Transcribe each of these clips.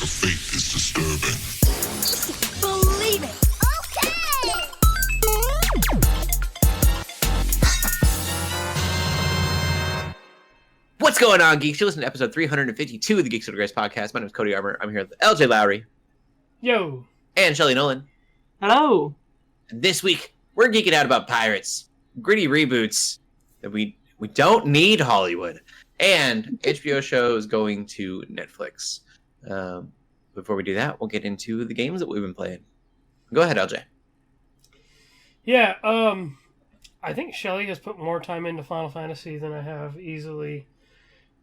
The fate is disturbing. Believe it. Okay. What's going on, geeks? You're listening to episode 352 of the Geeks Under Grace podcast. My name is Cody Armour. I'm here with Lj.Lowery. Yo. And Shelley Nollan. Hello. And this week, we're geeking out about pirates, gritty reboots that we don't need Hollywood, and HBO shows going to Netflix. Before we do that, we'll get into the games that we've been playing. Go ahead, LJ. Yeah, I think Shelley has put more time into Final Fantasy than I have easily.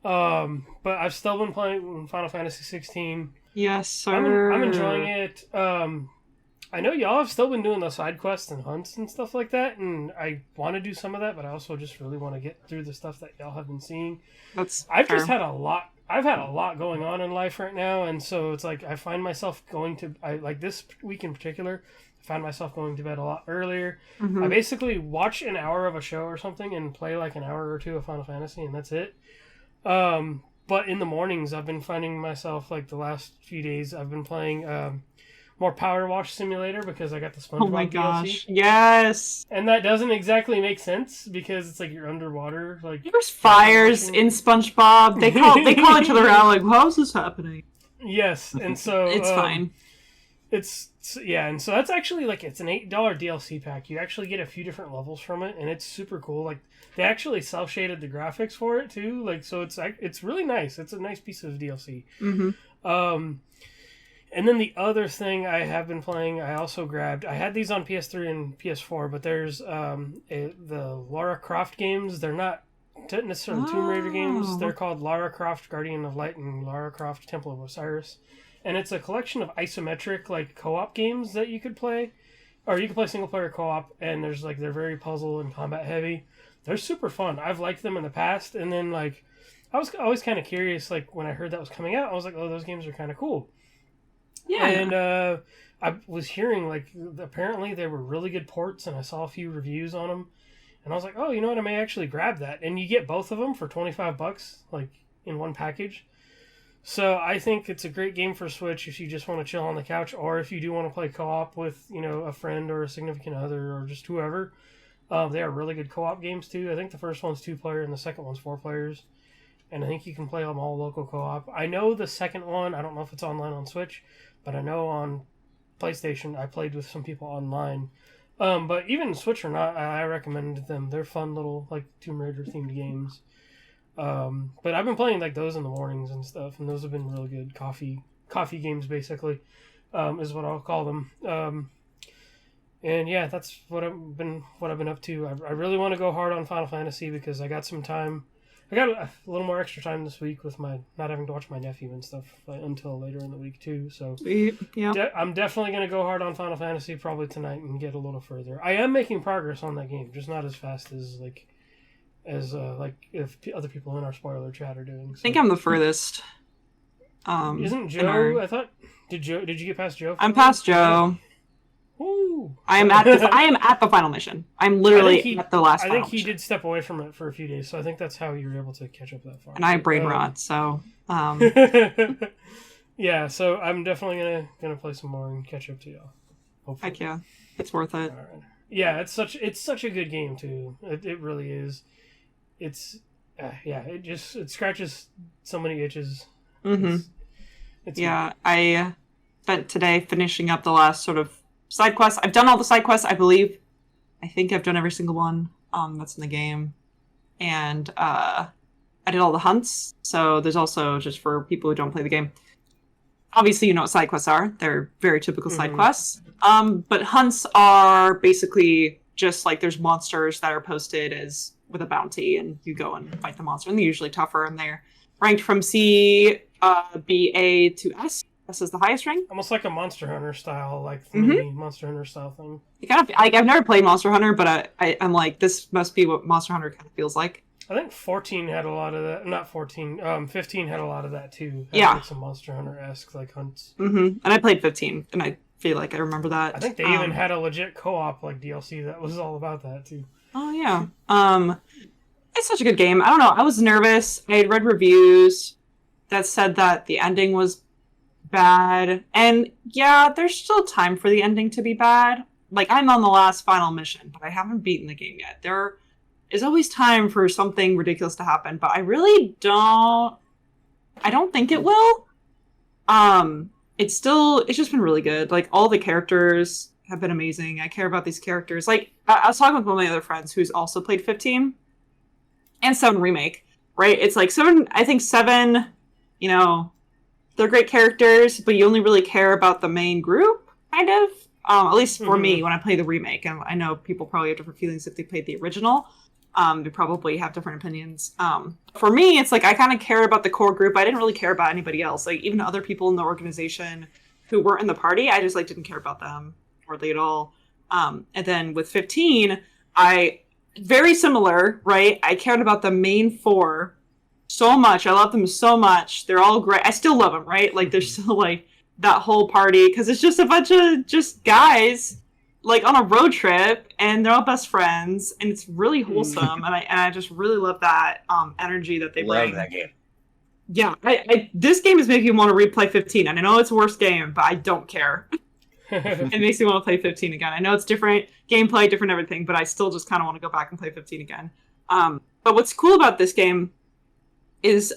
But I've still been playing Final Fantasy 16. Yes, sir. I'm enjoying it. I know y'all have still been doing the side quests and hunts and stuff like that, and I want to do some of that, but I also just really want to get through the stuff that y'all have been seeing. I've just had a lot. I've had a lot going on in life right now, and so it's like I find myself like this week in particular, I found myself going to bed a lot earlier. Mm-hmm. I basically watch an hour of a show or something and play like an hour or two of Final Fantasy, and that's it. But in the mornings, I've been finding myself, like the last few days, I've been playing more Power Wash Simulator because I got the SpongeBob Oh my DLC. gosh. Yes. And that doesn't exactly make sense because it's like you're underwater. Like There's fires in SpongeBob. They call each other out like, how's this happening? Yes, and so It's fine. And so that's actually like it's an $8 DLC pack. You actually get a few different levels from it, and it's super cool. Like they actually self-shaded the graphics for it too. Like so, it's really nice. It's a nice piece of DLC. Mm-hmm. And then the other thing I have been playing, I also grabbed. I had these on PS3 and PS4, but there's the Lara Croft games. They're not necessarily Tomb Raider games. They're called Lara Croft Guardian of Light and Lara Croft Temple of Osiris. And it's a collection of isometric like co-op games that you could play, or you can play single player co-op. And there's like they're very puzzle and combat heavy. They're super fun. I've liked them in the past, and then like I was always kind of curious. Like when I heard that was coming out, I was like, oh, those games are kind of cool. Yeah. And I was hearing like apparently they were really good ports, and I saw a few reviews on them, and I was like, oh, you know what? I may actually grab that. And you get both of them for $25, like in one package. So I think it's a great game for Switch if you just want to chill on the couch, or if you do want to play co-op with, you know, a friend or a significant other or just whoever. They are really good co-op games too. I think the first one's 2-player and the second one's 4 players. And I think you can play them all local co-op. I know the second one, I don't know if it's online on Switch, but I know on PlayStation I played with some people online. But even Switch or not, I recommend them. They're fun little like Tomb Raider themed games. But I've been playing like those in the mornings and stuff, and those have been really good coffee games basically, is what I'll call them. And yeah, that's what I've been up to. I really want to go hard on Final Fantasy because I got some time. I got a little more extra time this week with my not having to watch my nephew and stuff until later in the week too. So yeah. I'm definitely going to go hard on Final Fantasy probably tonight and get a little further. I am making progress on that game, just not as fast as if other people in our spoiler chat are doing. So. I think I'm the furthest. Isn't Joe? I thought did you get past Joe? I'm past Joe. Ooh. I am at the final mission. I'm literally at the last. I think he mission. did step away from it for a few days, so I think that's how you were able to catch up that far. And I have brain rot, so. Yeah, so I'm definitely gonna play some more and catch up to y'all. Hopefully. Heck yeah, it's worth it. Right. Yeah, it's such a good game too. It really is. It's it scratches so many itches. Mm-hmm. It's yeah, I spent today finishing up the last sort of side quests. I've done all the side quests, I believe. I think I've done every single one that's in the game. And I did all the hunts. So there's also, just for people who don't play the game, obviously you know what side quests are. They're very typical side quests. But hunts are basically just like there's monsters that are posted as with a bounty, and you go and fight the monster. And they're usually tougher, and they're ranked from C, B, A to S. S is the highest rank. almost like a Monster Hunter style, like mini Monster Hunter style thing. You kind of, I've never played Monster Hunter, but I'm like, this must be what Monster Hunter kind of feels like. I think 14 had a lot of that. Not 14. 15 had a lot of that too. Yeah. Like some Monster Hunter-esque like hunts. Mm-hmm. And I played 15, and I feel like I remember that. I think they even had a legit co-op like DLC that was all about that too. Oh yeah. It's such a good game. I don't know. I was nervous. I had read reviews that said that the ending was bad. And yeah, there's still time for the ending to be bad. Like, I'm on the last final mission, but I haven't beaten the game yet. There is always time for something ridiculous to happen, but I really don't... I don't think it will. It's just been really good. Like, all the characters have been amazing. I care about these characters. Like, I was talking with one of my other friends who's also played 15 and 7 Remake, right? It's like 7, I think 7, you know, they're great characters, but you only really care about the main group, kind of. At least for me, when I play the remake. And I know people probably have different feelings if they played the original. They probably have different opinions. For me, it's like I kind of care about the core group. I didn't really care about anybody else. Like, even other people in the organization who weren't in the party, I just, like, didn't care about them hardly at all. And then with 15, very similar, right? I cared about the main 4 so much. I love them so much. They're all great. I still love them, right? Like, they're still, like, that whole party, because it's just a bunch of just guys, like, on a road trip, and they're all best friends, and it's really wholesome, and I just really love that energy that they bring. Love that game. Yeah, this game is making me want to replay 15, and I know it's a worse game, but I don't care. It makes me want to play 15 again. I know it's different gameplay, different everything, but I still just kind of want to go back and play 15 again. But what's cool about this game is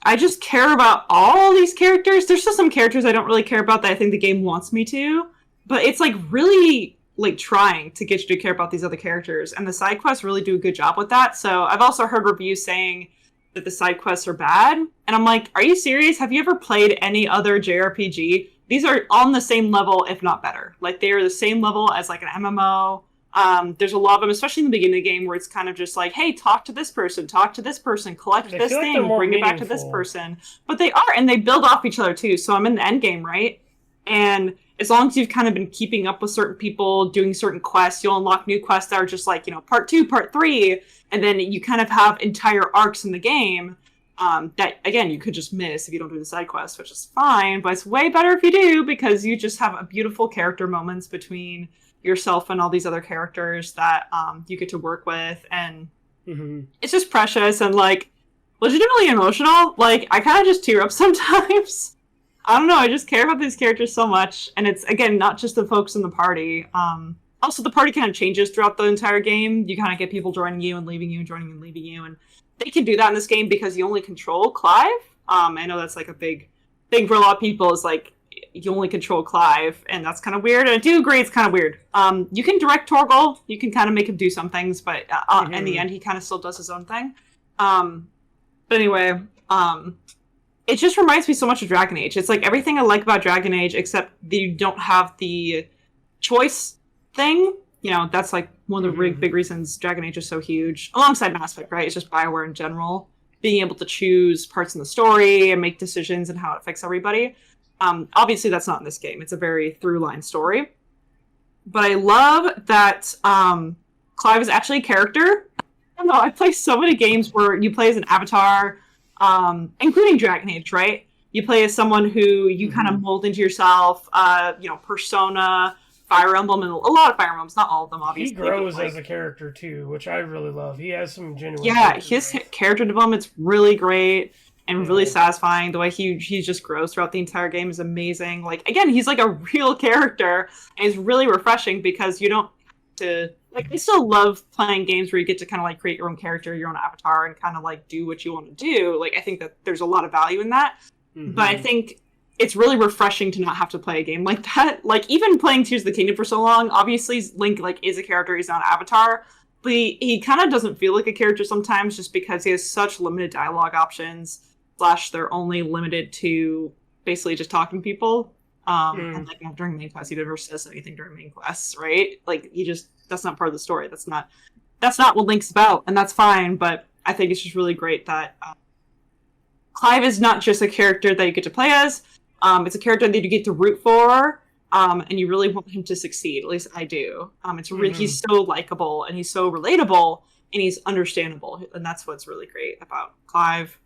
I just care about all these characters. There's still some characters I don't really care about that I think the game wants me to, but it's, like, really, like, trying to get you to care about these other characters, and the side quests really do a good job with that. So I've also heard reviews saying that the side quests are bad, and I'm like, are you serious? Have you ever played any other JRPG? These are on the same level, if not better. Like, they are the same level as, like, an MMO. There's a lot of them, especially in the beginning of the game, where it's kind of just like, hey, talk to this person, collect this thing, bring it back to this person. But they are, and they build off each other too. So I'm in the end game, right? And as long as you've kind of been keeping up with certain people, doing certain quests, you'll unlock new quests that are just like, you know, part 2, part 3, and then you kind of have entire arcs in the game that, again, you could just miss if you don't do the side quests, which is fine, but it's way better if you do, because you just have a beautiful character moments between yourself and all these other characters that you get to work with, and it's just precious and, like, legitimately emotional. Like, I kind of just tear up sometimes. I don't know, I just care about these characters so much, and it's, again, not just the folks in the party. Also, the party kind of changes throughout the entire game. You kind of get people joining you and leaving you and joining and leaving you, and they can do that in this game because you only control Clive. I know that's, like, a big thing for a lot of people, is, like, you only control Clive, and that's kind of weird, and I do agree it's kind of weird. You can direct Torgal, you can kind of make him do some things, but in the end, he kind of still does his own thing. But anyway, it just reminds me so much of Dragon Age. It's like everything I like about Dragon Age, except that you don't have the choice thing. You know, that's, like, one of the big reasons Dragon Age is so huge, alongside Mass Effect, right? It's just BioWare in general, being able to choose parts in the story and make decisions and how it affects everybody. Obviously, that's not in this game. It's a very through-line story. But I love that Clive is actually a character. I don't know, I play so many games where you play as an avatar, including Dragon Age, right? You play as someone who you kind of mold into yourself, you know, Persona, Fire Emblem, and a lot of Fire Emblems, not all of them, obviously. He grows as a character, too, which I really love. He has some genuine... Yeah, his character development's really great. And really satisfying. The way he just grows throughout the entire game is amazing. Like, again, he's like a real character, and it's really refreshing because you don't have to, like, I still love playing games where you get to kind of, like, create your own character, your own avatar, and kind of, like, do what you want to do. Like, I think that there's a lot of value in that. But I think it's really refreshing to not have to play a game like that. Like, even playing Tears of the Kingdom for so long, obviously Link, like, is a character, he's not an avatar. But he kind of doesn't feel like a character sometimes just because he has such limited dialogue options. / they're only limited to basically just talking to people. And, like, not during main quests, he never says anything during main quests, right? Like, that's not part of the story. That's not what Link's about, and that's fine, but I think it's just really great that Clive is not just a character that you get to play as, it's a character that you get to root for, and you really want him to succeed, at least I do. It's really, he's so likable, and he's so relatable, and he's understandable, and that's what's really great about Clive.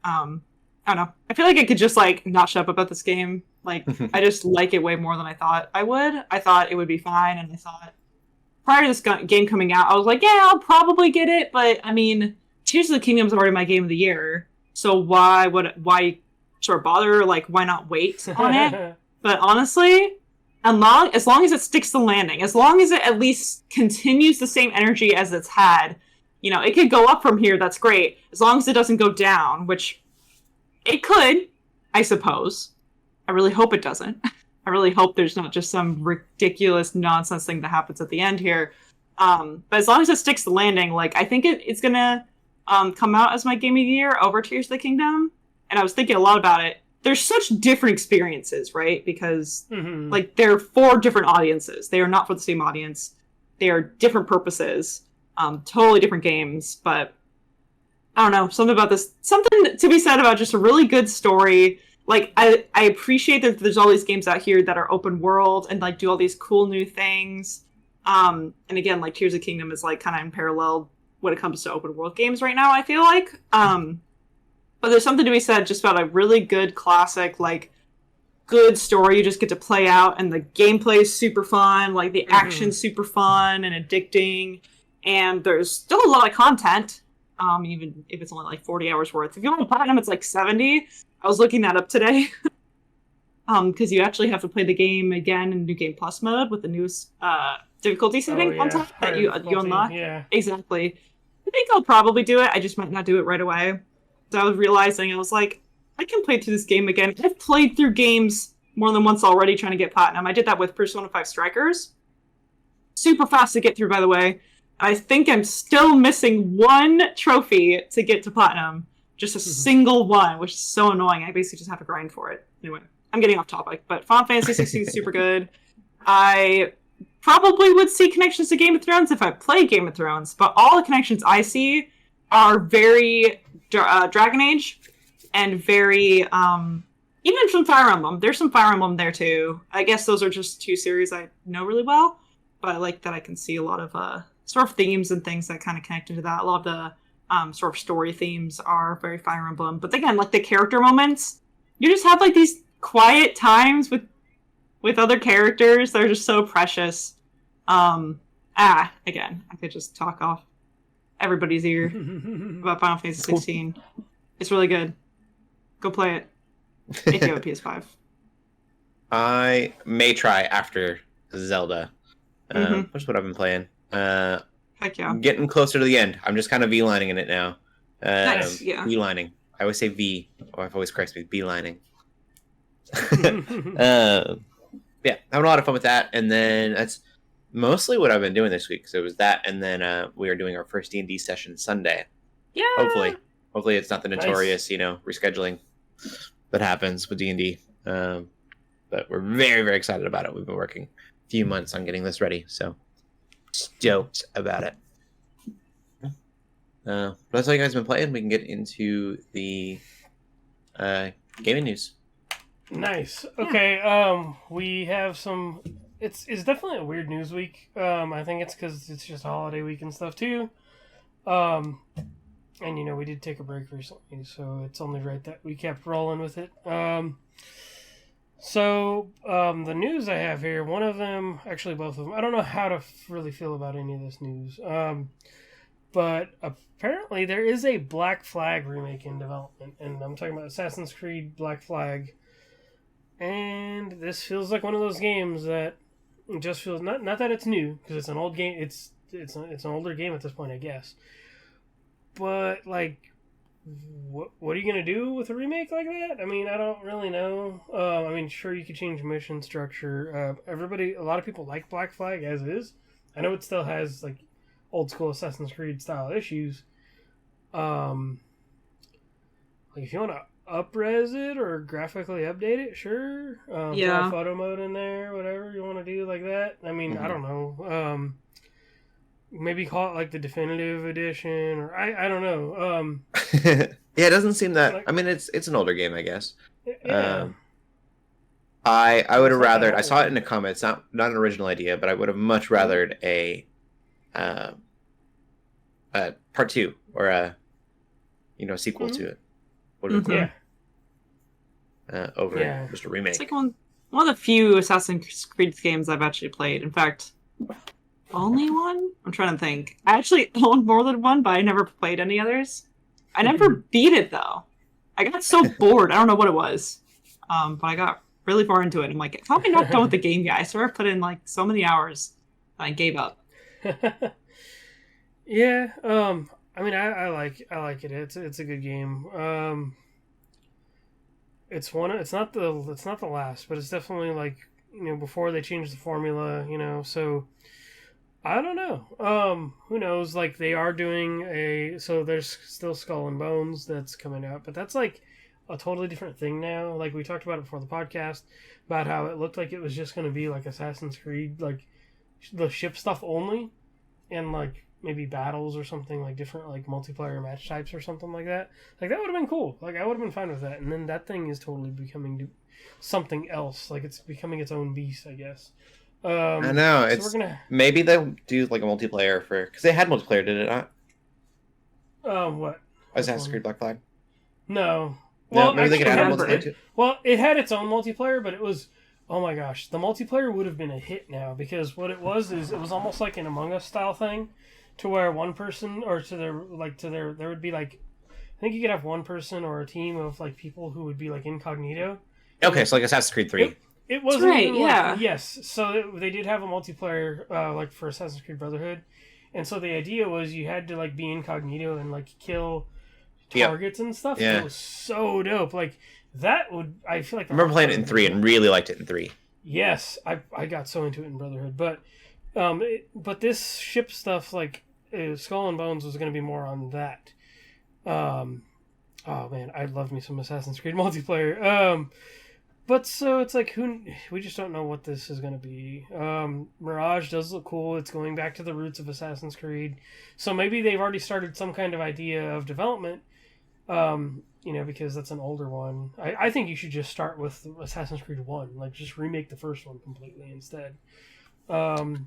I don't know. I feel like I could just, like, not shut up about this game. Like, I just like it way more than I thought I would. I thought it would be fine, and I thought, prior to this game coming out, I was like, yeah, I'll probably get it, but, I mean, Tears of the Kingdom's already my game of the year, so why sure bother? Like, why not wait on it? But honestly, as long as it sticks the landing, as long as it at least continues the same energy as it's had, it could go up from here. That's great. As long as it doesn't go down, which it could, I suppose. I really hope it doesn't. I really hope there's not just some ridiculous nonsense thing that happens at the end here. But as long as it sticks the landing, like, I think it's gonna come out as my game of the year over Tears of the Kingdom. And I was thinking a lot about it. There's such different experiences, right? Because like, they're for different audiences. They are not for the same audience. They are different purposes, totally different games. But I don't know, something to be said about just a really good story. Like, I appreciate that there's all these games out here that are open world and, like, do all these cool new things. And again, like, Tears of the Kingdom is, like, kind of in parallel when it comes to open world games right now, I feel like. But there's something to be said just about a really good classic, like, good story you just get to play out, and the gameplay is super fun, like, the action's super fun and addicting, and there's still a lot of content, even if it's only, like, 40 hours worth. If you want to platinum, it's, like, 70. I was looking that up today. Because you actually have to play the game again in New Game Plus mode with the newest difficulty setting on top that you unlock. Yeah. Exactly. I think I'll probably do it. I just might not do it right away. So I was realizing, I was like, I can play through this game again. I've played through games more than once already trying to get platinum. I did that with Persona 5 Strikers. Super fast to get through, by the way. I think I'm still missing one trophy to get to platinum. Just a single one, which is so annoying. I basically just have to grind for it. Anyway, I'm getting off topic, but Final Fantasy 16 is super good. I probably would see connections to Game of Thrones if I played Game of Thrones, but all the connections I see are very Dragon Age and very, even from Fire Emblem. There's some Fire Emblem there too. I guess those are just two series I know really well, but I like that I can see a lot of sort of themes and things that kind of connect into that. A lot of the sort of story themes are very Fire Emblem. But again, like, the character moments, you just have, like, these quiet times with other characters. They're just so precious. Again, I could just talk off everybody's ear about Final Fantasy 16. It's really good. Go play it if you have a PS5. I may try after Zelda, which is what I've been playing. Heck yeah. I'm getting closer to the end. I'm just kind of V-lining in it now. Nice, yeah. V-lining. I always say V. Oh, I've always corrects me. V-lining. Yeah, having a lot of fun with that. And then that's mostly what I've been doing this week. So it was that, and then we are doing our first D&D session Sunday. Yeah. Hopefully it's not the notorious, rescheduling that happens with D&D. But we're very, very excited about it. We've been working a few months on getting this ready, so stoked about it. But that's all you guys have been playing. We can get into the gaming news. Nice. Okay. We have some. It's definitely a weird news week. I think it's because it's just a holiday week and stuff too. And we did take a break recently, so it's only right that we kept rolling with it. So, the news I have here, one of them, actually both of them, I don't know how to really feel about any of this news. But apparently there is a Black Flag remake in development, and I'm talking about Assassin's Creed Black Flag. And this feels like one of those games that just feels, not that it's new, because it's an old game, it's an older game at this point, I guess. But, like, what are you going to do with a remake like that? I mean, I don't really know. Sure, you could change mission structure. A lot of people like Black Flag as is. I know it still has, like, old school Assassin's Creed style issues. Like, if you want to up-res it or graphically update it, sure. Yeah. Put a photo mode in there, whatever you want to do like that. I mean, I don't know. Maybe call it like the definitive edition, or I don't know. Yeah, it doesn't seem that. I mean, it's an older game, I guess. Yeah. I would have rathered. I saw it in the comments. Not an original idea, but I would have much rathered a part 2 or a sequel to it. Mm-hmm. Over just a remake. It's like one of the few Assassin's Creed games I've actually played. In fact, only one? I'm trying to think. I actually owned more than one, but I never played any others. I never beat it, though. I got so bored. I don't know what it was. But I got really far into it. I'm like, how am I not done with the game, guys? So I put in like so many hours. I gave up. Yeah. I mean, I like it. It's a good game. It's not the last, but it's definitely like, before they changed the formula, so I don't know. Who knows? Like, they are doing so there's still Skull and Bones that's coming out, but that's like a totally different thing now. Like, we talked about it before the podcast about how it looked like it was just going to be like Assassin's Creed, like the ship stuff only, and like maybe battles or something, like different like multiplayer match types or something like that. Like, that would have been cool. Like, I would have been fine with that. And then that thing is totally becoming something else. Like, it's becoming its own beast, I guess. I know. So It's maybe they'll do like a multiplayer because they had multiplayer, did it not? What? Assassin's Creed Black Flag. No. No, Well, maybe they could add a remember multiplayer too. Well, it had its own multiplayer, but it was, oh my gosh, the multiplayer would have been a hit now, because what it was is it was almost like an Among Us style thing, to where one person or there would be like, I think you could have one person or a team of like people who would be like incognito. Okay, so like Assassin's Creed 3. It wasn't right, even yeah. like, yes. So they did have a multiplayer like for Assassin's Creed Brotherhood, and so the idea was you had to like be incognito and like kill targets and stuff. Yeah. It was so dope. Like, that would, I feel like I remember playing it in 3 and really liked it in 3. Yes, I got so into it in Brotherhood, but but this ship stuff, like Skull and Bones, was going to be more on that. Oh man, I love me some Assassin's Creed multiplayer. But so it's like, we just don't know what this is going to be. Mirage does look cool. It's going back to the roots of Assassin's Creed, so maybe they've already started some kind of idea of development. Because that's an older one. I think you should just start with Assassin's Creed 1. Like, just remake the first one completely instead. Yeah,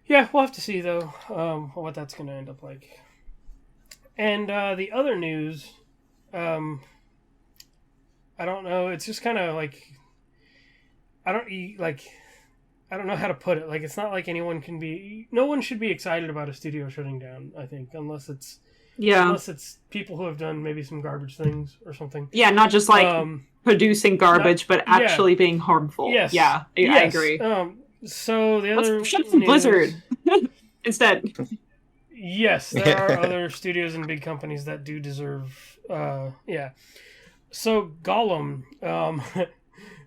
we'll have to see, though, what that's going to end up like. And the other news, I don't know. It's just kind of like, I don't know how to put it. Like, it's not like no one should be excited about a studio shutting down, I think, unless it's people who have done maybe some garbage things or something. Yeah, not just like producing garbage, but actually being harmful. Yes. Yeah, I agree. So the other Let's shut some Blizzard instead. Yes, there are other studios and big companies that do deserve. Yeah. So Gollum,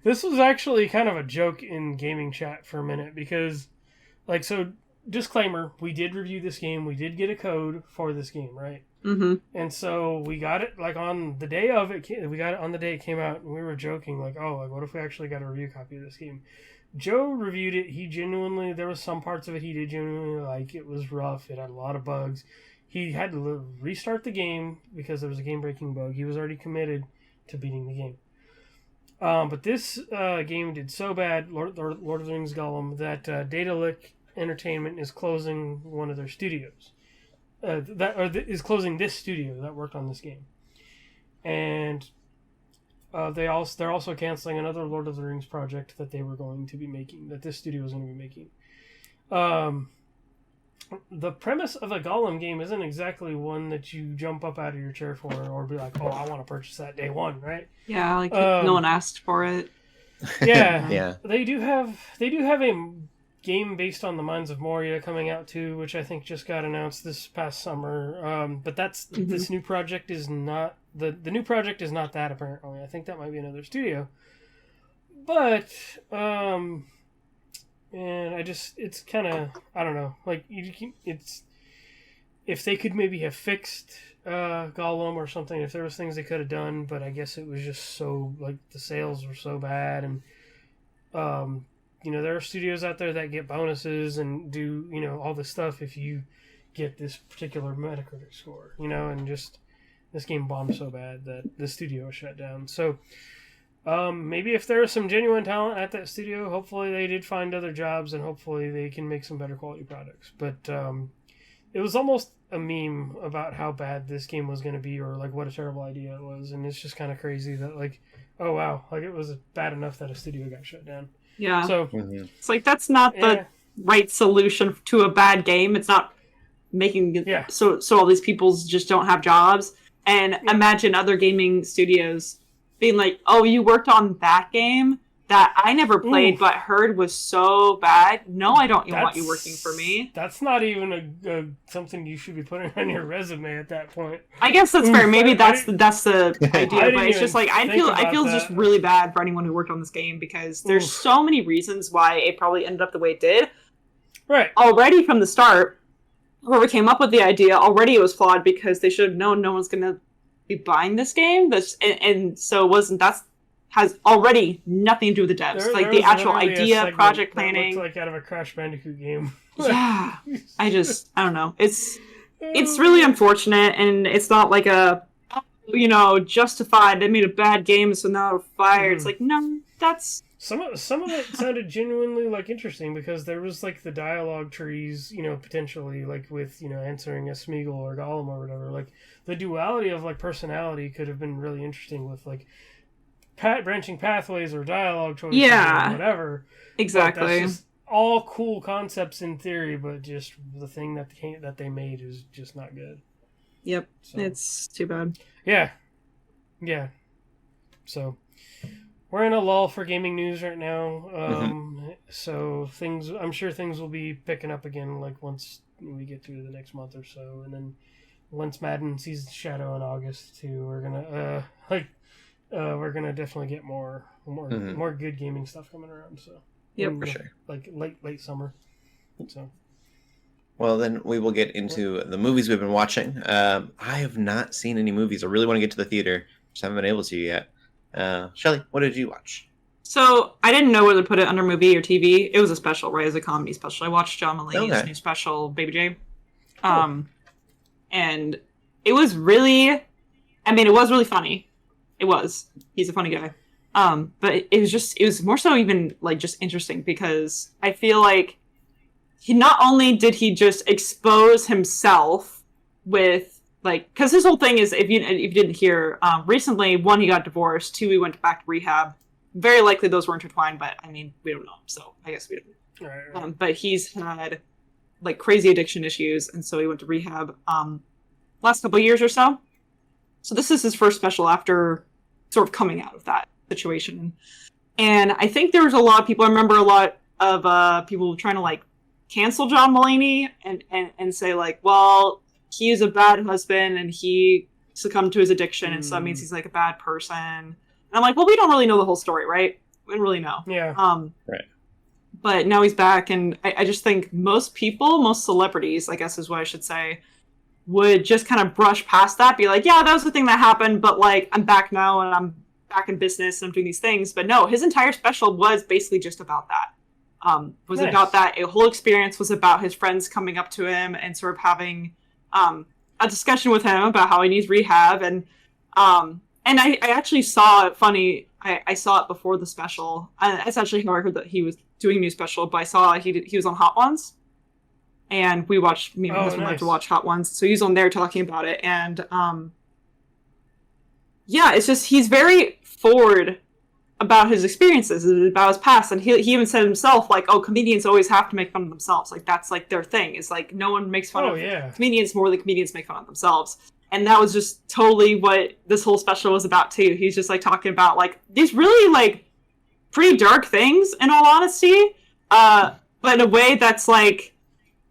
this was actually kind of a joke in gaming chat for a minute, because, like, so disclaimer, we did review this game. We did get a code for this game, right? Mm-hmm. And so we got it like on the day of it. We got it on the day it came out, and we were joking like, "Oh, like, what if we actually got a review copy of this game?" Joe reviewed it. There was some parts of it he did genuinely like. It was rough. It had a lot of bugs. He had to restart the game because there was a game-breaking bug. He was already committed to beating the game. But this game did so bad, Lord of the Rings Gollum, that Daedalic Entertainment is closing one of their studios. Is closing this studio that worked on this game, and they're also canceling another Lord of the Rings project that they were going to be making. That this studio was going to be making. The premise of a Gollum game isn't exactly one that you jump up out of your chair for, or be like, "Oh, I want to purchase that day one," right? Yeah, like no one asked for it. Yeah, Yeah. They do have a game based on the Mines of Moria coming out too, which I think just got announced this past summer. But that's this new project is not the new project is not that, apparently. I think that might be another studio. But and it's kind of, I don't know, like, it's, if they could maybe have fixed Gollum or something, if there was things they could have done, but I guess it was just so, like, the sales were so bad, and there are studios out there that get bonuses and do, all this stuff if you get this particular Metacritic score, and just, this game bombed so bad that the studio was shut down. So maybe if there is some genuine talent at that studio, hopefully they did find other jobs, and hopefully they can make some better quality products. But it was almost a meme about how bad this game was going to be, or like what a terrible idea it was, and it's just kind of crazy that, like, oh wow, like, it was bad enough that a studio got shut down. Yeah. So it's like, that's not the right solution to a bad game. It's not making so all these people just don't have jobs. And imagine other gaming studios being like, oh, you worked on that game that I never played but heard was so bad. No, I don't want you working for me. That's not even something you should be putting on your resume at that point. I guess that's fair. Maybe that's the idea, but it's just like I feel just really bad for anyone who worked on this game because there's so many reasons why it probably ended up the way it did. Right. Already from the start, whoever came up with the idea, already it was flawed because they should have known no one's gonna be buying this game. And so it wasn't has already nothing to do with the devs. Like the actual idea, project planning. Looks like out of a Crash Bandicoot game. Yeah. I don't know. It's really unfortunate, and it's not like justified. They made a bad game, so now they're fired. It's like, no, that's... Some of it sounded genuinely, like, interesting, because there was, like, the dialogue trees, potentially, like, with, answering a Smeagol or Gollum or whatever. Like, the duality of, like, personality could have been really interesting with, like, branching pathways or dialogue choices or whatever. Exactly. That's just all cool concepts in theory, but just the thing that they made is just not good. Yep. So, it's too bad. Yeah. Yeah. So we're in a lull for gaming news right now. So I'm sure things will be picking up again, like once we get through the next month or so, and then once Madden sees Shadow in August too, we're gonna definitely get more good gaming stuff coming around. So for sure, like late summer. So. Well, then we will get into the movies we've been watching. I have not seen any movies. I really want to get to the theater. Just haven't been able to yet. Shelley, what did you watch? So I didn't know whether to put it under movie or TV. It was a special, right? It was a comedy special. I watched John Mulaney's new special, Baby J. And it was really, it was really funny. It was. He's a funny guy. But it was more so even like just interesting because I feel like he not only did he just expose himself with like, because his whole thing is, if you didn't hear, recently, 1, he got divorced, 2, he went back to rehab. Very likely those were intertwined, but we don't know, so I guess we don't. Right. But he's had like crazy addiction issues, and so he went to rehab last couple of years or so. So this is his first special after sort of coming out of that situation. And I think there was a lot of people, I remember a lot of people trying to like cancel John Mulaney and say like, well, he is a bad husband and he succumbed to his addiction, and so that means he's like a bad person. And I'm like, well, we don't really know the whole story, right? We don't really know. Yeah. Right. But now he's back, and I just think most celebrities, I guess is what I should say, would just kind of brush past that, be like, yeah, that was the thing that happened, but like, I'm back now and I'm back in business and I'm doing these things. But no, his entire special was basically just about that. About that. A whole experience was about his friends coming up to him and sort of having a discussion with him about how he needs rehab. And I actually saw it funny. I saw it before the special. That's actually how I heard that he was doing a new special, but I saw he was on Hot Ones. And we watched, me and my husband like to watch Hot Ones. So he's on there talking about it. And it's just, he's very forward about his experiences, about his past. And he even said himself, like, oh, comedians always have to make fun of themselves. Like, that's like their thing. It's like, no one makes fun of comedians more than comedians make fun of themselves. And that was just totally what this whole special was about too. He's just like talking about like these really like pretty dark things, in all honesty, but in a way that's like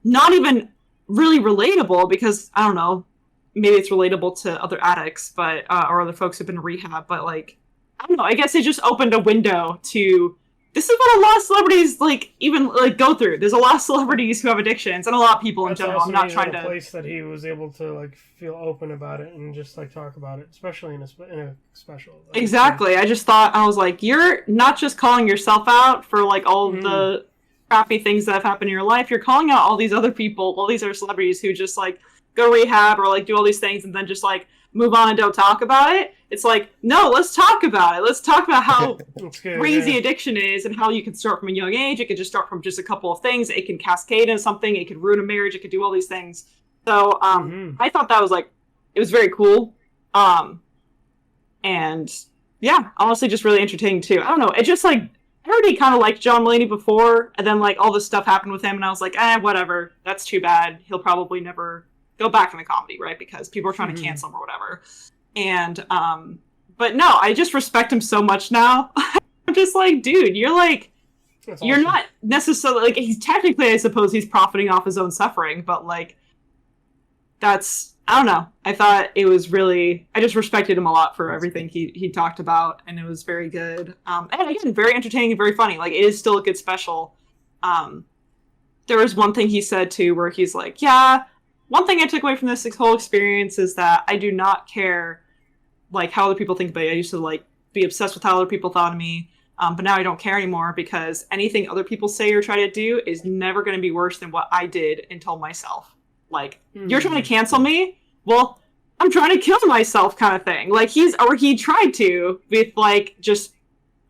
not even really relatable, because I don't know, maybe it's relatable to other addicts, but or other folks who've been in rehab, but like, I don't know, I guess it just opened a window to, this is what a lot of celebrities like even like go through. There's a lot of celebrities who have addictions, and a lot of people in general. I'm not trying to place that he was able to like feel open about it and just like talk about it, especially in a special. Like, exactly. I just thought, I was like, you're not just calling yourself out for like all the crappy things that have happened in your life. You're calling out all these other people, all these other celebrities who just like go to rehab or like do all these things and then just like move on and don't talk about it. It's like, no, let's talk about it. Let's talk about how crazy addiction is and how you can start from a young age. It could just start from just a couple of things. It can cascade into something. It could ruin a marriage. It could do all these things. So I thought that was like, it was very cool. And yeah, honestly, just really entertaining too. I don't know. It just like, I already kind of liked John Mulaney before, and then like all this stuff happened with him, and I was like, whatever. That's too bad. He'll probably never go back into comedy, right? Because people are trying to cancel him or whatever. And but no, I just respect him so much now. I'm just like, dude, you're like, That's you're awesome. not necessarily like, he's technically, I suppose he's profiting off his own suffering, but like, that's, I don't know. I thought it was really, I just respected him a lot for everything he talked about, and it was very good. And again, very entertaining and very funny. Like, it is still a good special. There was one thing he said too, where he's like, yeah, one thing I took away from this whole experience is that I do not care like how other people think about me. I used to like be obsessed with how other people thought of me. But now I don't care anymore, because anything other people say or try to do is never going to be worse than what I did and told myself. Like, you're trying to cancel me? Well, I'm trying to kill myself, kind of thing. Like, he tried to with like just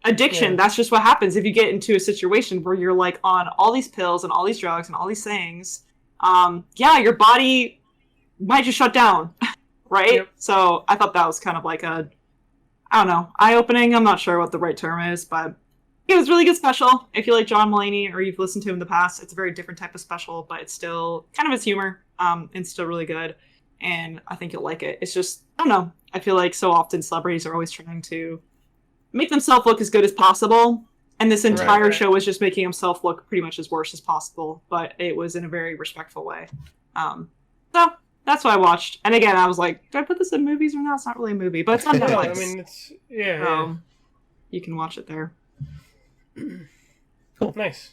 addiction. Yeah. That's just what happens if you get into a situation where you're like on all these pills and all these drugs and all these things. Yeah, your body might just shut down. Right? Yep. So I thought that was kind of like I don't know, eye-opening. I'm not sure what the right term is, but it was a really good special. If you like John Mulaney or you've listened to him in the past, it's a very different type of special, but it's still kind of his humor. And still really good. And I think you'll like it. It's just, I don't know. I feel like so often celebrities are always trying to make themselves look as good as possible. And this entire show was just making himself look pretty much as worse as possible, but it was in a very respectful way. So that's what I watched. And again, I was like, do I put this in movies or not? It's not really a movie, but it's on Netflix. I mean, it's yeah. You can watch it there. Cool. Nice.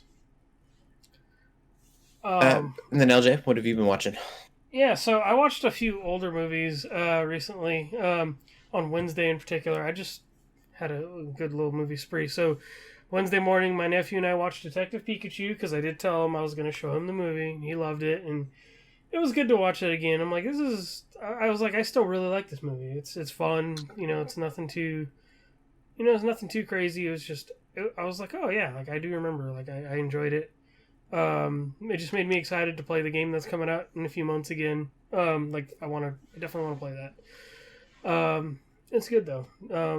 And then LJ, what have you been watching? Yeah, so I watched a few older movies recently. On Wednesday in particular, I just had a good little movie spree. So Wednesday morning, my nephew and I watched Detective Pikachu, because I did tell him I was going to show him the movie. He loved it, and it was good to watch it again. I'm like, I was like, I still really like this movie. It's fun. You know, it's nothing too, it's nothing too crazy. It was just, I was like, oh yeah, like I do remember, like I enjoyed it. It just made me excited to play the game that's coming out in a few months again. I definitely want to play that. It's good though.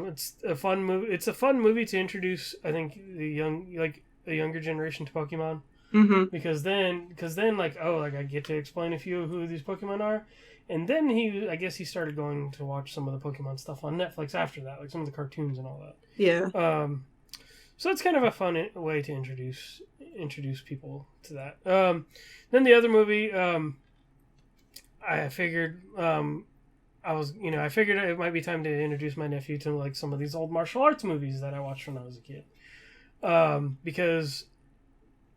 It's a fun movie. It's a fun movie to introduce, I think, a younger generation to Pokemon. Mm-hmm. Because then, I get to explain a few of who these Pokemon are, and then I guess he started going to watch some of the Pokemon stuff on Netflix after that, like some of the cartoons and all that. Yeah. So it's kind of a fun way to introduce people to that. Then the other movie, I figured I figured it might be time to introduce my nephew to like some of these old martial arts movies that I watched when I was a kid. Because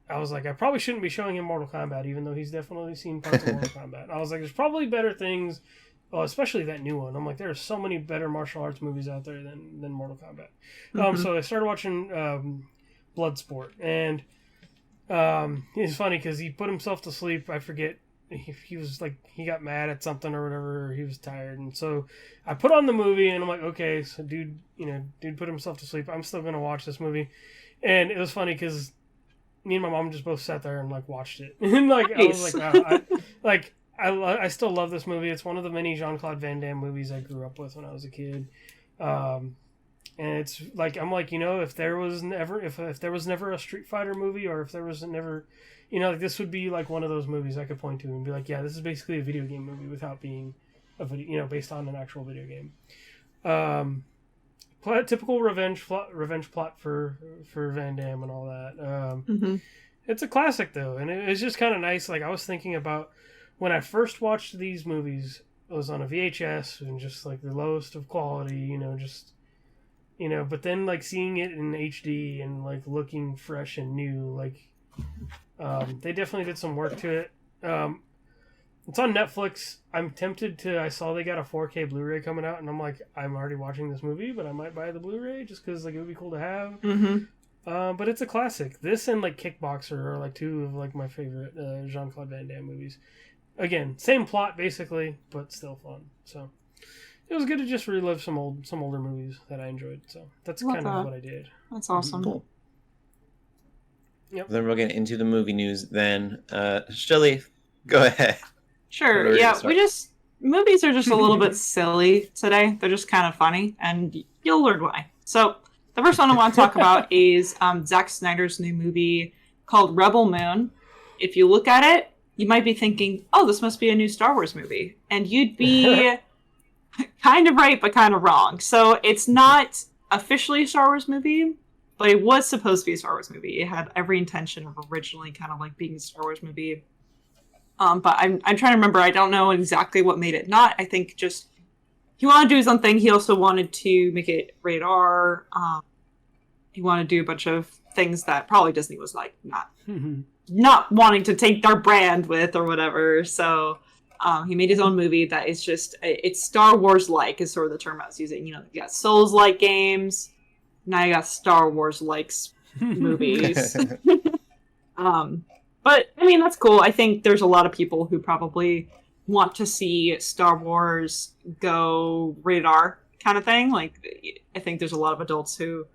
I was like, I probably shouldn't be showing him Mortal Kombat, even though he's definitely seen parts of Mortal Kombat. I was like, there's probably better things, especially that new one. I'm like, there are so many better martial arts movies out there than Mortal Kombat. Mm-hmm. So I started watching Bloodsport, and it's funny because he put himself to sleep. I forget, he was like, he got mad at something or whatever, or he was tired, and so I put on the movie, and I'm like, okay, so dude put himself to sleep. I'm still gonna watch this movie, and it was funny because me and my mom just both sat there and like watched it, and like Nice. I was like, wow, I still love this movie. It's one of the many Jean-Claude Van Damme movies I grew up with when I was a kid. And it's like, I'm like, if there was never a Street Fighter movie, or if there was never, like this would be like one of those movies I could point to and be like, yeah, this is basically a video game movie without being a video, based on an actual video game. Typical revenge plot for Van Damme and all that. Mm-hmm. It's a classic though, and it's just kind of nice. Like, I was thinking about when I first watched these movies, it was on a VHS and just like the lowest of quality, but then like seeing it in HD and like looking fresh and new, like they definitely did some work to it. It's on Netflix. I'm tempted I saw they got a 4K Blu-ray coming out, and I'm like, I'm already watching this movie, but I might buy the Blu-ray just because like it would be cool to have. Mm-hmm. But it's a classic. This and like Kickboxer are like two of like my favorite Jean-Claude Van Damme movies. Again, same plot basically, but still fun. So it was good to just relive some older movies that I enjoyed. So that's kind of what I did. That's awesome. Cool. Yep. Then we'll get into the movie news. Then, Shelley, go ahead. Sure. Yeah, movies are just a little bit silly today. They're just kind of funny, and you'll learn why. So the first one I want to talk about is Zack Snyder's new movie called Rebel Moon. If you look at it, you might be thinking, oh, this must be a new Star Wars movie. And you'd be kind of right, but kind of wrong. So it's not officially a Star Wars movie, but it was supposed to be a Star Wars movie. It had every intention of originally kind of like being a Star Wars movie. But I'm trying to remember. I don't know exactly what made it not. I think just he wanted to do something. He also wanted to make it rated R. He wanted to do a bunch of things that probably Disney was like not wanting to take their brand with or whatever. So he made his own movie that is just, it's Star Wars-like is sort of the term I was using. You know, you got Souls-like games. Now you got Star Wars-like movies. But, I mean, that's cool. I think there's a lot of people who probably want to see Star Wars go rated R kind of thing. Like, I think there's a lot of adults who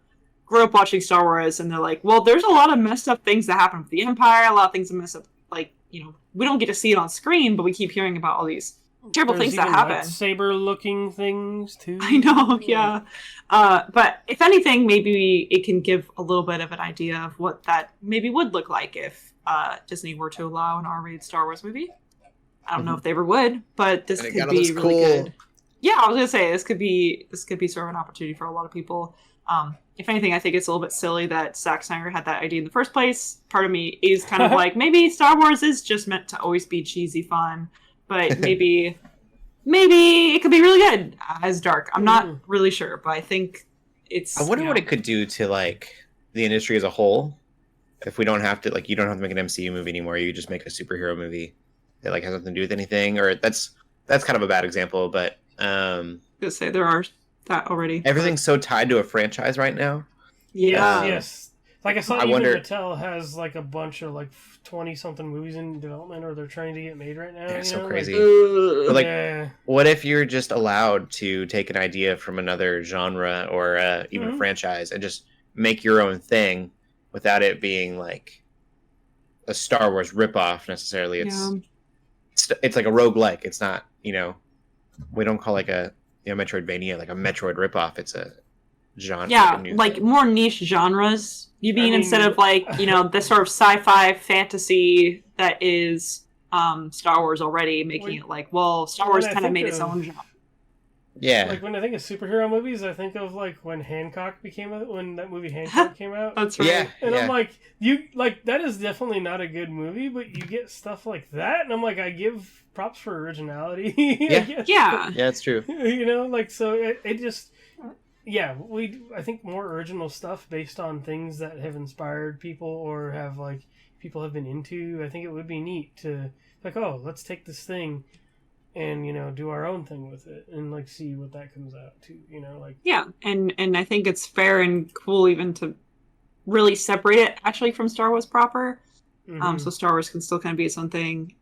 grew up watching Star Wars and they're like, well, there's a lot of messed up things that happen with the Empire, a lot of things that mess up, like, you know, we don't get to see it on screen, but we keep hearing about all these terrible things that happen. Lightsaber-looking things, too. I know, yeah. But if anything, maybe it can give a little bit of an idea of what that maybe would look like if Disney were to allow an R-rated Star Wars movie. I don't know if they ever would, but this could be really good. Yeah, I was gonna say this could be sort of an opportunity for a lot of people. If anything, I think it's a little bit silly that Zack Snyder had that idea in the first place. Part of me is kind of like, maybe Star Wars is just meant to always be cheesy fun, but maybe it could be really good as dark. I'm not really sure, but I think it's. I wonder what it could do to like the industry as a whole. If we don't have to, like, you don't have to make an MCU movie anymore. You just make a superhero movie that like has nothing to do with anything, or that's kind of a bad example, but I say there are that already. Everything's so tied to a franchise right now. Yeah. Yes. Like I saw Mattel has like a bunch of like 20-something movies in development, or they're trying to get made right now. They're so know? crazy. Like, but like, yeah. What if you're just allowed to take an idea from another genre or even a franchise and just make your own thing without it being like a Star Wars ripoff necessarily? It's like a roguelike. It's not, you know, we don't call like a Metroidvania like a Metroid ripoff. It's a genre. Yeah, like more niche genres. You mean instead of like, you know, the sort of sci-fi fantasy that is Star Wars already, making it like, well, Star Wars kind of made its own genre. Yeah. Like when I think of superhero movies, I think of like when when that movie Hancock came out. That's right. Yeah. And I'm like, that is definitely not a good movie, but you get stuff like that, and I'm like, I give props for originality. Yeah, it's true. You know, like, so it just, I think more original stuff based on things that have inspired people or have like people have been into. I think it would be neat to like, oh, let's take this thing and, you know, do our own thing with it and like see what that comes out to, you know, like. Yeah, and I think it's fair and cool even to really separate it actually from Star Wars proper. So Star Wars can still kind of be its own thing.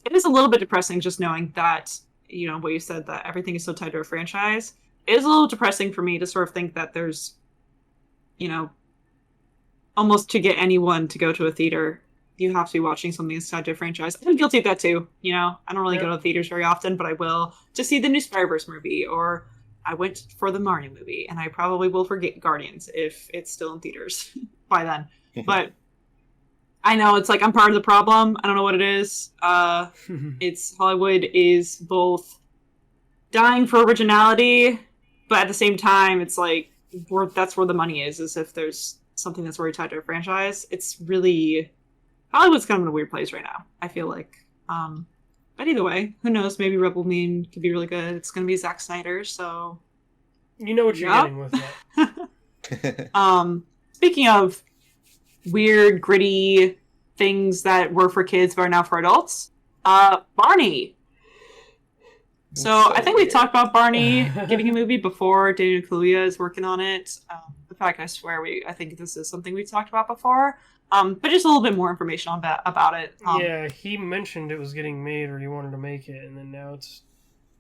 It is a little bit depressing just knowing that, you know, what you said, that everything is so tied to a franchise. It is a little depressing for me to sort of think that there's, you know, almost to get anyone to go to a theater, you have to be watching something that's tied to a franchise. I'm guilty of that too, you know? I don't really go to theaters very often, but I will to see the new Spider-Verse movie, or I went for the Barney movie, and I probably will forget Guardians if it's still in theaters by then. But I know it's like I'm part of the problem. I don't know what it is. It's Hollywood is both dying for originality, but at the same time, it's like that's where the money is if there's something that's already tied to a franchise. It's really Hollywood's kind of in a weird place right now, I feel like. But either way, who knows? Maybe Rebel Moon could be really good. It's going to be Zack Snyder, so you know what you're getting with that. Speaking of weird, gritty things that were for kids but are now for adults, Barney. So I think we talked about Barney getting a movie before. Daniel Kaluuya is working on it. In fact, I swear I think this is something we've talked about before. But just a little bit more information on that about it. Yeah, he mentioned it was getting made, or he wanted to make it, and then now it's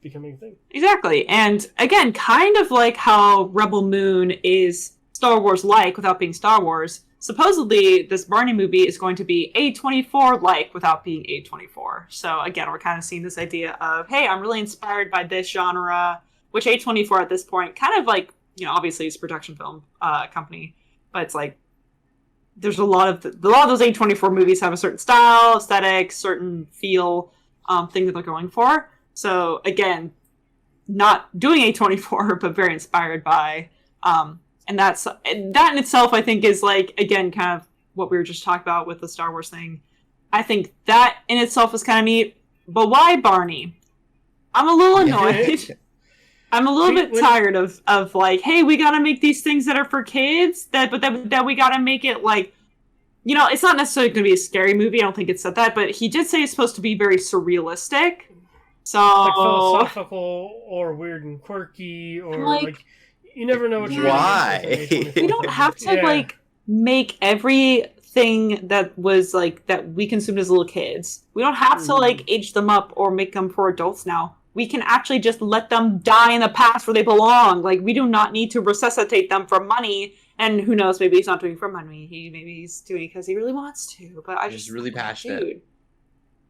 becoming a thing. Exactly. And again, kind of like how Rebel Moon is Star Wars-like without being Star Wars, supposedly this Barney movie is going to be A24-like without being A24. So again, we're kind of seeing this idea of, hey, I'm really inspired by this genre, which A24 at this point kind of like, you know, obviously it's a production film company, but it's like, there's a lot of those A24 movies have a certain style, aesthetic, certain feel, thing that they're going for. So again, not doing A24, but very inspired by, and that in itself, I think, is like, again, kind of what we were just talking about with the Star Wars thing. I think that in itself is kind of neat. But why Barney? I'm a little annoyed. I'm a little bit tired of like, hey, we gotta make these things that are for kids, that we gotta make it like, you know, it's not necessarily going to be a scary movie. I don't think it said that, but he did say it's supposed to be very surrealistic. So like philosophical or weird and quirky, or like you never know what you're why. We don't have to like make everything that was like that we consumed as little kids. We don't have to like age them up or make them for adults now. We can actually just let them die in the past where they belong. Like, we do not need to resuscitate them for money. And who knows, maybe he's not doing it for money. Maybe he's doing it because he really wants to. But I just really passionate. Dude,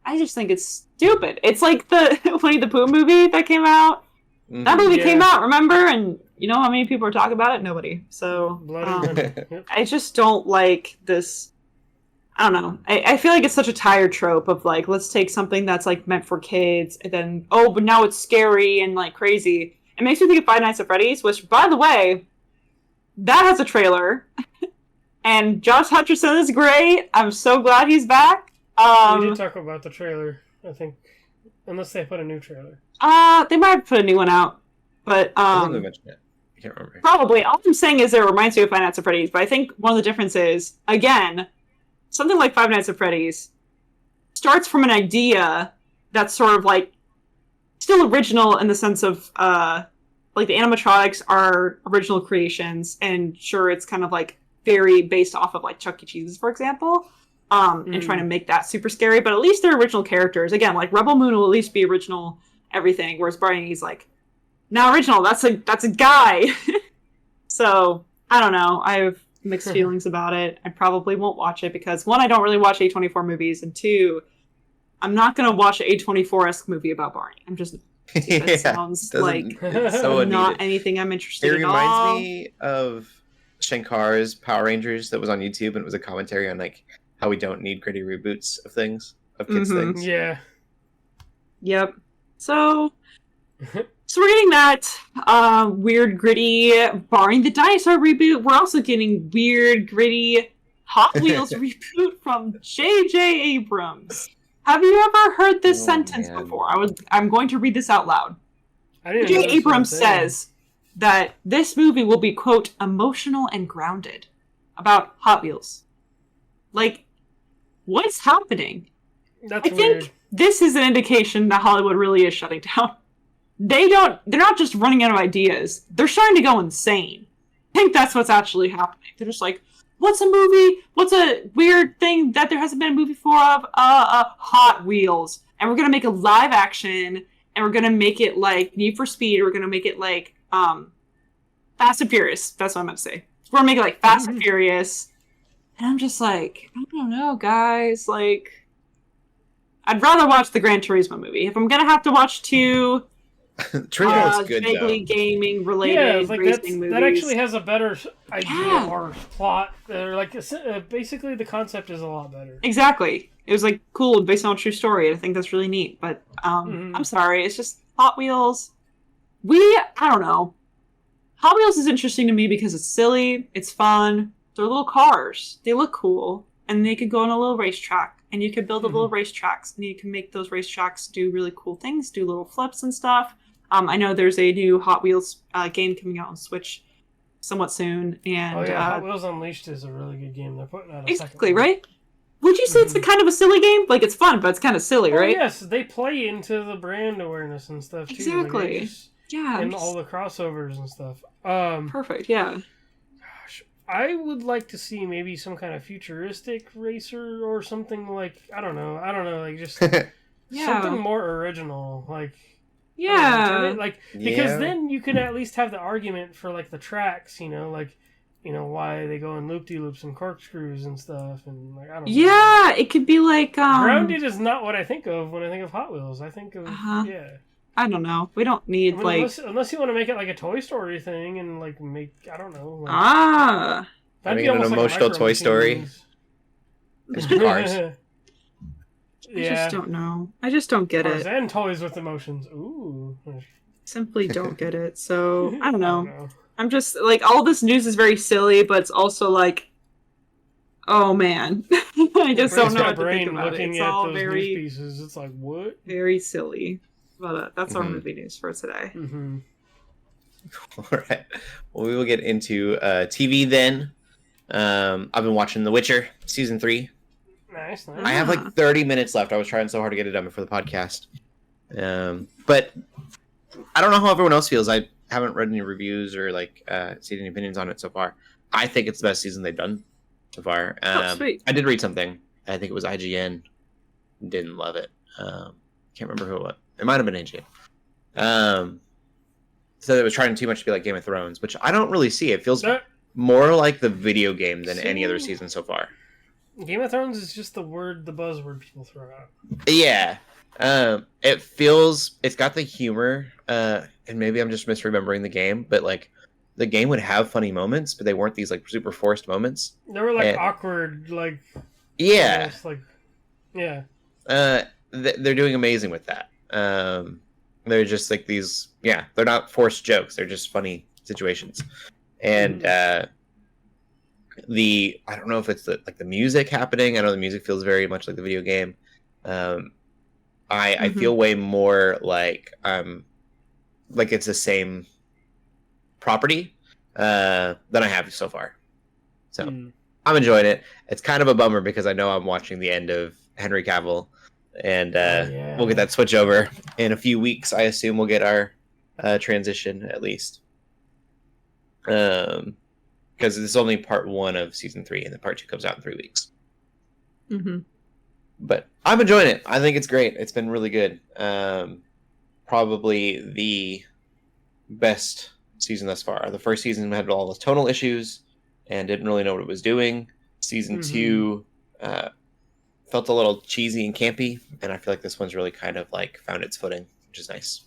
I just think it's stupid. It's like the Winnie the Pooh movie that came out. Mm-hmm. That movie came out, remember? And you know how many people are talking about it? Nobody. So I just don't like this. I don't know. I feel like it's such a tired trope of like, let's take something that's like meant for kids and then, oh, but now it's scary and like crazy. It makes me think of Five Nights at Freddy's, which, by the way, that has a trailer. And Josh Hutcherson is great. I'm so glad he's back. We did talk about the trailer, I think. Unless they put a new trailer. They might have put a new one out. But I think we mentioned it. I can't remember. Probably. All I'm saying is it reminds me of Five Nights at Freddy's, but I think one of the differences, again, something like Five Nights at Freddy's starts from an idea that's sort of like still original in the sense of like the animatronics are original creations, and sure, it's kind of like very based off of like Chuck E. Cheese's, for example, and trying to make that super scary. But at least they're original characters. Again, like Rebel Moon will at least be original everything, whereas Barney's like not original. That's a guy. So I don't know. I have mixed feelings about it. I probably won't watch it because, one, I don't really watch A24 movies, and two, I'm not going to watch an A24-esque movie about Barney. I'm just... That sounds like so not anything I'm interested in. It reminds me of Shankar's Power Rangers that was on YouTube, and it was a commentary on like how we don't need gritty reboots of things, of kids' things. Yeah. Yep. So we're getting that weird, gritty, barring the Dinosaur reboot. We're also getting weird, gritty Hot Wheels reboot from J.J. Abrams. Have you ever heard this sentence before? I'm going to read this out loud. J.J. Abrams says that this movie will be, quote, emotional and grounded about Hot Wheels. Like, what's happening? That's I think this is an indication that Hollywood really is shutting down. They're not just running out of ideas. They're starting to go insane. I think that's what's actually happening. They're just like, what's a movie? What's a weird thing that there hasn't been a movie for of? Hot Wheels. And we're going to make a live action, and we're going to make it like Need for Speed, or we're going to make it like Fast and Furious. That's what I meant to say. We're going to make it like Fast and Furious. And I'm just like, I don't know, guys. Like, I'd rather watch the Gran Turismo movie. If I'm going to have to watch two... Turismo's good, vaguely gaming related like racing movies. That actually has a better idea or plot. Like basically, the concept is a lot better. Exactly, it was like cool based on a true story. I think that's really neat. But I'm sorry, it's just Hot Wheels. I don't know. Hot Wheels is interesting to me because it's silly, it's fun. They're little cars. They look cool, and they could go on a little racetrack. And you could build a little racetracks, and you can make those racetracks do really cool things, do little flips and stuff. I know there's a new Hot Wheels game coming out on Switch somewhat soon. And Hot Wheels Unleashed is a really good game. They're putting out a exactly, right? Would you say it's kind of a silly game? Like, it's fun, but it's kind of silly, right? Yes, they play into the brand awareness and stuff, too. Exactly. Like, yeah. And all the crossovers and stuff. Perfect, yeah. Gosh, I would like to see maybe some kind of futuristic racer or something like, I don't know, like just something more original, like... Yeah. Because then you can at least have the argument for, like, the tracks, why they go in loop-de-loops and corkscrews and stuff, and, like, I don't know. Yeah, it could be, like, Grounded is not what I think of when I think of Hot Wheels. I think of, I don't know. We don't need, unless you want to make it, like, a Toy Story thing and, like, make, I don't know. That'd Having be an almost like a emotional Micro Toy Story. Machines. Mr. Cars. I just don't know. I just don't get Cars it. and toys with emotions. Ooh. Simply don't get it. So I don't know. know. I'm just like, all this news is very silly, but it's also like, oh man, I just don't know my what to think brain about it. looking It's at all those news very, pieces. It's like, what? very silly. But that's our Mhm. movie news for today. Mm-hmm. All right. Well, we will get into TV then. I've been watching The Witcher season 3. Nice. I have like 30 minutes left. I was trying so hard to get it done before the podcast. But I don't know how everyone else feels. I haven't read any reviews or like seen any opinions on it so far. I think it's the best season they've done so far. Sweet. I did read something. I think it was IGN. Didn't love it. Can't remember who it was. It might have been IGN. So it was trying too much to be like Game of Thrones, which I don't really see. It feels more like the video game than any other season so far. Game of Thrones is just the buzzword people throw out. Yeah. It feels, it's got the humor, and maybe I'm just misremembering the game, but like the game would have funny moments, but they weren't these like super forced moments. They were like awkward, like yeah, like yeah. They're doing amazing with that. They're just like these, yeah, they're not forced jokes. They're just funny situations, and I don't know if it's the music happening. I know the music feels very much like the video game. I feel way more like it's the same property than I have so far. So I'm enjoying it. It's kind of a bummer because I know I'm watching the end of Henry Cavill, and we'll get that switch over in a few weeks. I assume we'll get our transition at least. Because it's only part 1 of season 3, and the part 2 comes out in 3 weeks. Mm-hmm. But I'm enjoying it. I think it's great. It's been really good. Probably the best season thus far. The first season had all the tonal issues and didn't really know what it was doing. Season 2 felt a little cheesy and campy, and I feel like this one's really kind of like found its footing, which is nice.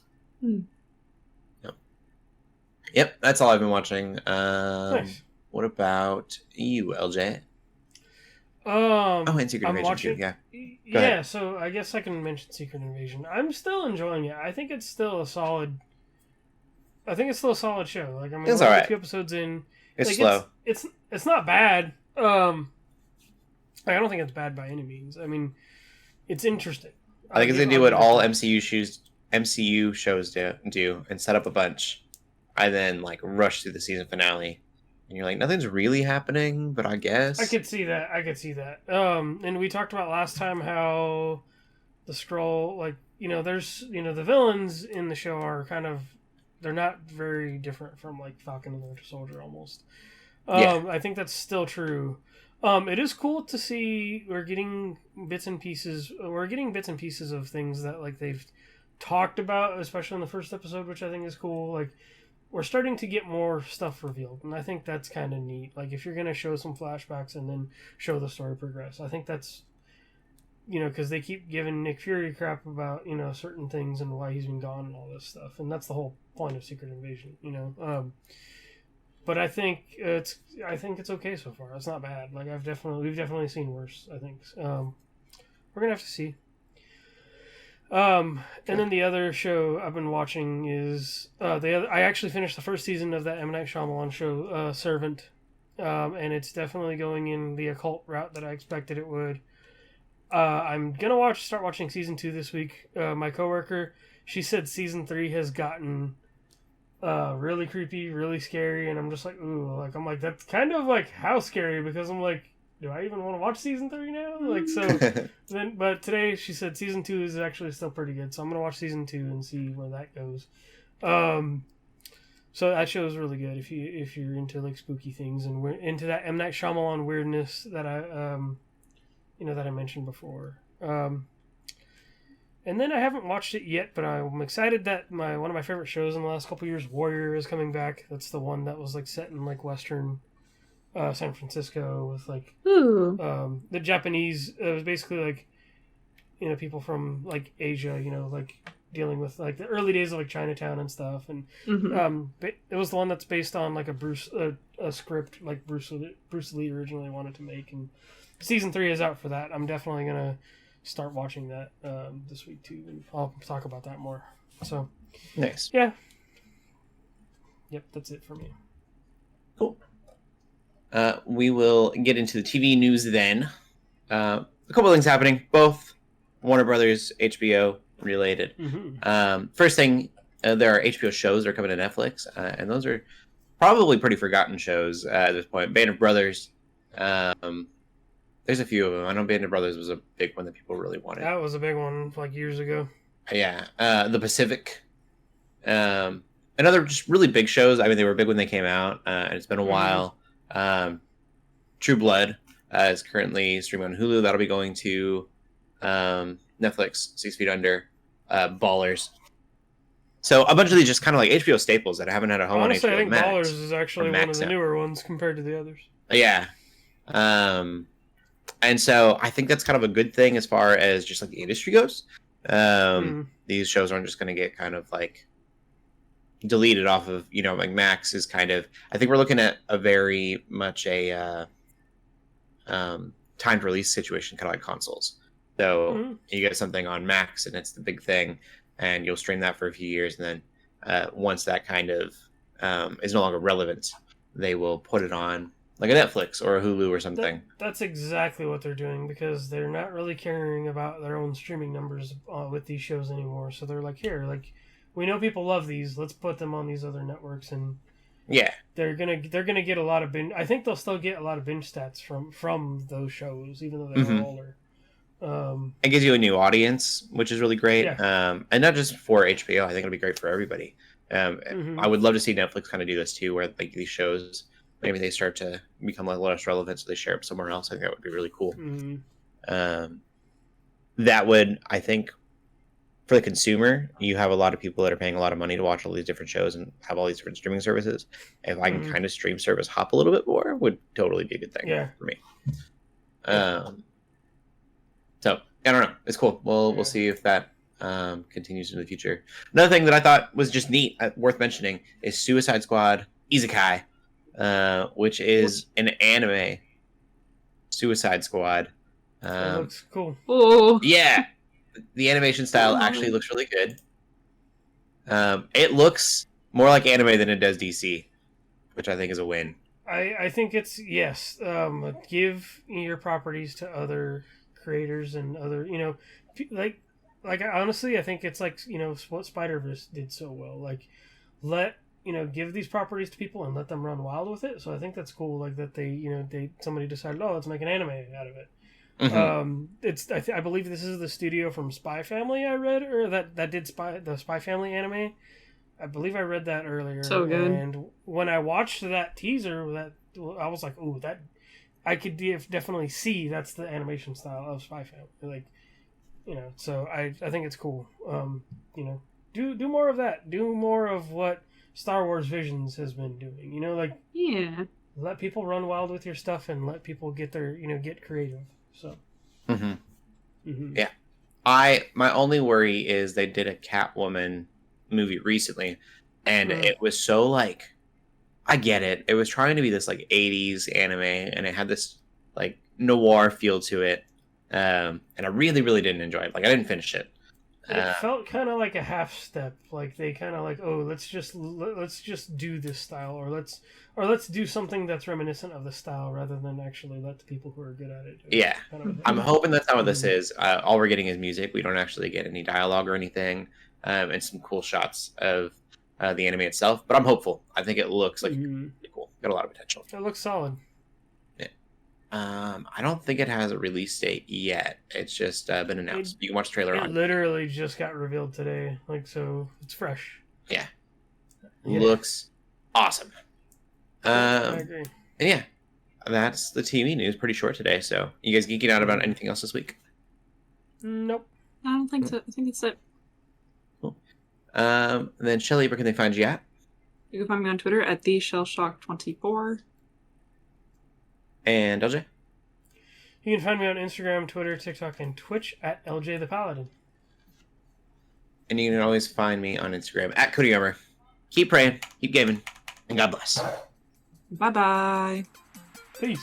Yep, that's all I've been watching. Nice. What about you, LJ? And Secret I'm Invasion watching. too. Yeah. Yeah, ahead. so I guess I can mention Secret Invasion. I'm still enjoying it. I think it's still a solid. I think it's still a solid show. Like, I mean, It's we're all only right. 2 episodes in. It's Like, slow. It's not bad. I don't think it's bad by any means. I mean, it's interesting. I think it's gonna do what all MCU shows do and set up a bunch, and then like rush through the season finale, and you're like, nothing's really happening, but I guess I could see that. And we talked about last time how the Skrull, like, there's, the villains in the show are kind of, they're not very different from like Falcon and the Winter Soldier almost. I think that's still true. It is cool to see we're getting bits and pieces of things that like they've talked about, especially in the first episode, which I think is cool. Like, we're starting to get more stuff revealed, and I think that's kind of neat. Like, if you're going to show some flashbacks and then show the story progress, I think that's, because they keep giving Nick Fury crap about, certain things and why he's been gone and all this stuff, and that's the whole point of Secret Invasion, But I think it's okay so far. It's not bad. Like, we've definitely seen worse, I think. We're gonna have to see. And then the other show I've been watching is I actually finished the first season of that M. Night Shyamalan show, Servant, and it's definitely going in the occult route that I expected it would. I'm gonna start watching season 2 this week. My coworker, she said season 3 has gotten really creepy, really scary, and I'm just like, ooh, like, I'm like, that's kind of like how scary, because I'm like, do I even want to watch season 3 now? Like, so but today she said season 2 is actually still pretty good, so I'm gonna watch season 2 and see where that goes. So that show is really good if you're into like spooky things and we're into that M. Night Shyamalan weirdness that I that I mentioned before. And then I haven't watched it yet, but I'm excited that one of my favorite shows in the last couple of years, Warrior, is coming back. That's the one that was like set in like Western San Francisco with like the Japanese. It was basically like people from like Asia, like dealing with like the early days of like Chinatown and stuff, and it was the one that's based on like a script like Bruce Lee originally wanted to make, and season 3 is out for that. I'm definitely gonna start watching that this week too, and I'll talk about that more. So nice. Yeah. Yep, that's it for me. Cool. We will get into the TV news then. A couple of things happening, both Warner Brothers, HBO related. First thing, there are HBO shows that are coming to Netflix, and those are probably pretty forgotten shows at this point. Band of Brothers. There's a few of them. I know Band of Brothers was a big one that people really wanted. That was a big one like years ago. Yeah. The Pacific. And other just really big shows. I mean, they were big when they came out, and it's been a while. True Blood is currently streaming on Hulu. That'll be going to Netflix, 6 Feet Under, Ballers. So a bunch of these just kind of like HBO staples that I haven't had a home Honestly, on HBO I think Max. Ballers is actually one of the newer ones compared to the others. Yeah. And so I think that's kind of a good thing as far as just like the industry goes. These shows aren't just going to get kind of like deleted off of, like Max is kind of, I think we're looking at a very much a timed release situation, kind of like consoles. So you get something on Max and it's the big thing, and you'll stream that for a few years, and then once that kind of is no longer relevant, they will put it on like a Netflix or a Hulu or something. That's exactly what they're doing, because they're not really caring about their own streaming numbers with these shows anymore. So they're like, here, like, we know people love these. Let's put them on these other networks, and yeah, they're gonna get a lot of binge. I think they'll still get a lot of binge stats from those shows, even though they're older. It gives you a new audience, which is really great. Yeah. And not just for HBO. I think it'll be great for everybody. I would love to see Netflix kind of do this too, where like these shows, maybe they start to become like less relevant, so they share up somewhere else. I think that would be really cool. That would, I think, for the consumer, you have a lot of people that are paying a lot of money to watch all these different shows and have all these different streaming services. If I can kind of stream service hop a little bit more, would totally be a good thing for me. So I don't know. It's cool. We'll see if that continues in the future. Another thing that I thought was just neat, worth mentioning, is Suicide Squad Isekai, which is an anime Suicide Squad. That looks cool. Oh yeah. The animation style actually looks really good. It looks more like anime than it does DC, which I think is a win. I think it's, yes. Give your properties to other creators and other, like honestly, I think it's like, what Spider-Verse did so well. Like, give these properties to people and let them run wild with it. So I think that's cool. Like that somebody decided, let's make an anime out of it. I believe this is the studio from Spy Family I read, or that did the Spy Family anime. I believe I read that earlier. So good. And when I watched that teaser, I was like, "Ooh, that I could definitely see that's the animation style of Spy Family." Like, so I think it's cool. Do more of that. Do more of what Star Wars Visions has been doing. yeah. Let people run wild with your stuff and let people get their get creative. So. Yeah. My only worry is they did a Catwoman movie recently, and it was so like, I get it. It was trying to be this like 80s anime, and it had this like noir feel to it. And I really, really didn't enjoy it. Like, I didn't finish it. It felt kind of like a half step. Like they kind of like, let's just do this style, or let's do something that's reminiscent of the style, rather than actually let the people who are good at it do it. Yeah, kind of I'm hoping that's not what this is. All we're getting is music. We don't actually get any dialogue or anything, and some cool shots of the anime itself. But I'm hopeful. I think it looks like pretty cool. Got a lot of potential. It looks solid. I don't think it has a release date yet. It's just been announced. You can watch the trailer on. It literally just got revealed today. So it's fresh. Yeah. Looks awesome. I agree. And yeah, that's the TV news. Pretty short today. So you guys geeking out about anything else this week? Nope. I don't think so. I think that's it. Cool. Then Shelley, where can they find you at? You can find me on Twitter at TheShellshock24. And LJ? You can find me on Instagram, Twitter, TikTok, and Twitch at LJ the Paladin. And you can always find me on Instagram at Cody Armour. Keep praying, keep gaming, and God bless. Bye-bye. Peace.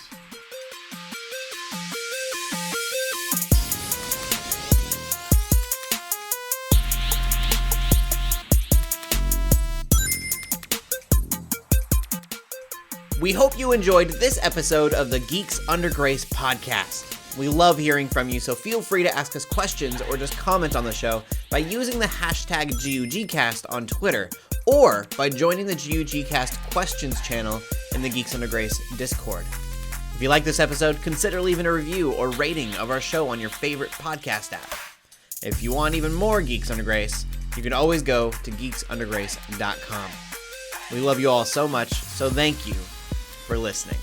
We hope you enjoyed this episode of the Geeks Under Grace podcast. We love hearing from you, so feel free to ask us questions or just comment on the show by using the hashtag GUGCast on Twitter, or by joining the GUGCast questions channel in the Geeks Under Grace Discord. If you like this episode, consider leaving a review or rating of our show on your favorite podcast app. If you want even more Geeks Under Grace, you can always go to geeksundergrace.com. We love you all so much, so thank you for listening.